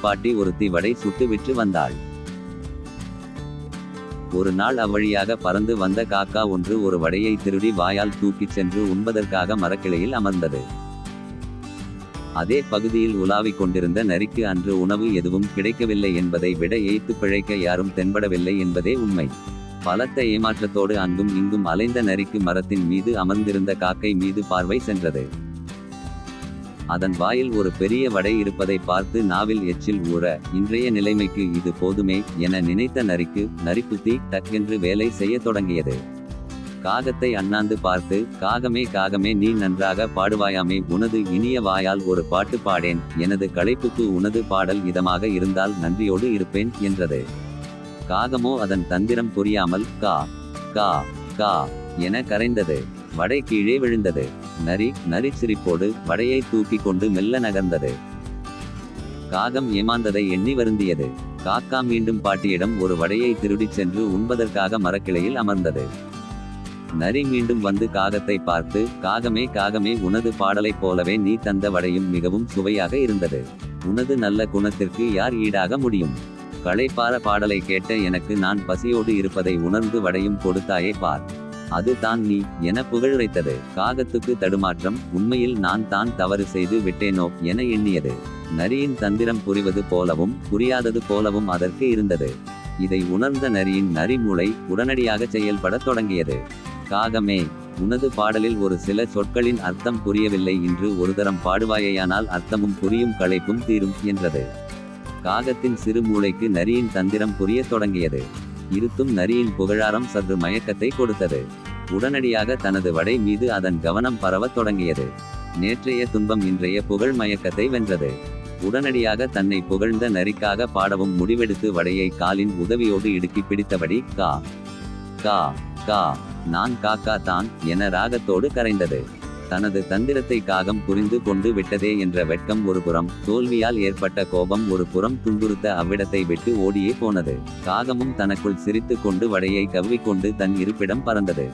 பாட்டி ஒருத்தி வடை சுட்டு விற்று வந்தாள். ஒரு நாள் அவ்வழியாக பறந்து வந்த காக்கா ஒன்று ஒரு வடையை திருடி வாயால் தூக்கிச் சென்று உண்பதற்காக மரக்கிளையில் அமர்ந்தது. அதே பகுதியில் உலாவிக் கொண்டிருந்த நரிக்கு அன்று உணவு எதுவும் கிடைக்கவில்லை என்பதை விட ஏய்த்து பிழைக்க யாரும் தென்படவில்லை என்பதே உண்மை. பலத்த ஏமாற்றத்தோடு அங்கும் இங்கும் அலைந்த நரிக்கு மரத்தின் மீது அமர்ந்திருந்த காக்கை மீது பார்வை சென்றது. அதன் வாயில் ஒரு பெரிய வடை இருப்பதை பார்த்து நாவில் எச்சில் ஊற, இன்றைய நிலைமைக்கு இது போதுமே என நினைத்த நரிக்கு நரிப்புத்தி டக்கென்று வேலை செய்ய தொடங்கியது. காகத்தை அண்ணாந்து பார்த்து, காகமே காகமே, நீ நன்றாக பாடுவாயாமே, உனது இனிய வாயால் ஒரு பாட்டு பாடேன், எனது களைப்புக்கு உனது பாடல் இதமாக இருந்தால் நன்றியோடு இருப்பேன் என்றது. காகமோ அதன் தந்திரம் புரியாமல் கா கா கா என கரைந்தது. வடை கீழே விழுந்தது. நரி சிரிப்போடு வடையை தூக்கி கொண்டு மெல்ல நகர்ந்தது. காகம் ஏமாந்ததை எண்ணி வருந்தியது. காக்கா மீண்டும் பாட்டியிடம் ஒரு வடையை திருடிச் சென்று உண்பதற்காக மரக்கிளையில் அமர்ந்தது. நரி மீண்டும் வந்து காகத்தை பார்த்து, காகமே காகமே, உனது பாடலைப் போலவே நீ தந்த வடையும் மிகவும் சுவையாக இருந்தது. உனது நல்ல குணத்திற்கு யார் ஈடாக முடியும்? களைப்பார பாடலை கேட்ட எனக்கு நான் பசியோடு இருப்பதை உணர்ந்து வடையும் கொடுத்தாயே பார், அது தான் நீ என புகழுரைத்தது. காகத்துக்கு தடுமாற்றம், உண்மையில் நான் தான் தவறு செய்து விட்டேனோ என எண்ணியது. நரியின் தந்திரம் புரிவது போலவும் புரியாதது போலவும் அதற்கு இருந்தது. இதை உணர்ந்த நரியின் நரி மூளை உடனடியாக செயல்படத் தொடங்கியது. காகமே, உனது பாடலில் ஒரு சில சொற்களின் அர்த்தம் புரியவில்லை, இன்று ஒரு தரம் பாடுவாயேயானால் அர்த்தமும் புரியும், களைப்பும் தீரும் என்றது. காகத்தின் சிறு மூளைக்கு நரியின் தந்திரம் புரியத் தொடங்கியது. இருத்தும் நரியின் புகழாரம் சற்று மயக்கத்தை கொடுத்தது. உடனடியாக தனது வடை மீது அதன் கவனம் பரவத் தொடங்கியது. நேற்றைய துன்பம் இன்றைய புகழ் மயக்கத்தை வென்றது. உடனடியாக தன்னை புகழ்ந்த நரிக்காக பாடவும் முடிவெடுத்து வடையை காலின் உதவியோடு இடுக்கி பிடித்தபடி கா கா கா, நான் காக்கா தான் என ராகத்தோடு கரைந்தது. தனது தந்திரத்தை காகம் புரிந்து கொண்டு விட்டதே என்ற வெட்கம் ஒரு புறம், தோல்வியால் ஏற்பட்ட கோபம் ஒரு புறம் துன்புறுத்த அவ்விடத்தை விட்டு ஓடியே போனது. காகமும் தனக்குள் சிரித்து கொண்டு வடையை கவ்விக்கொண்டு தன் இருப்பிடம் பறந்தது.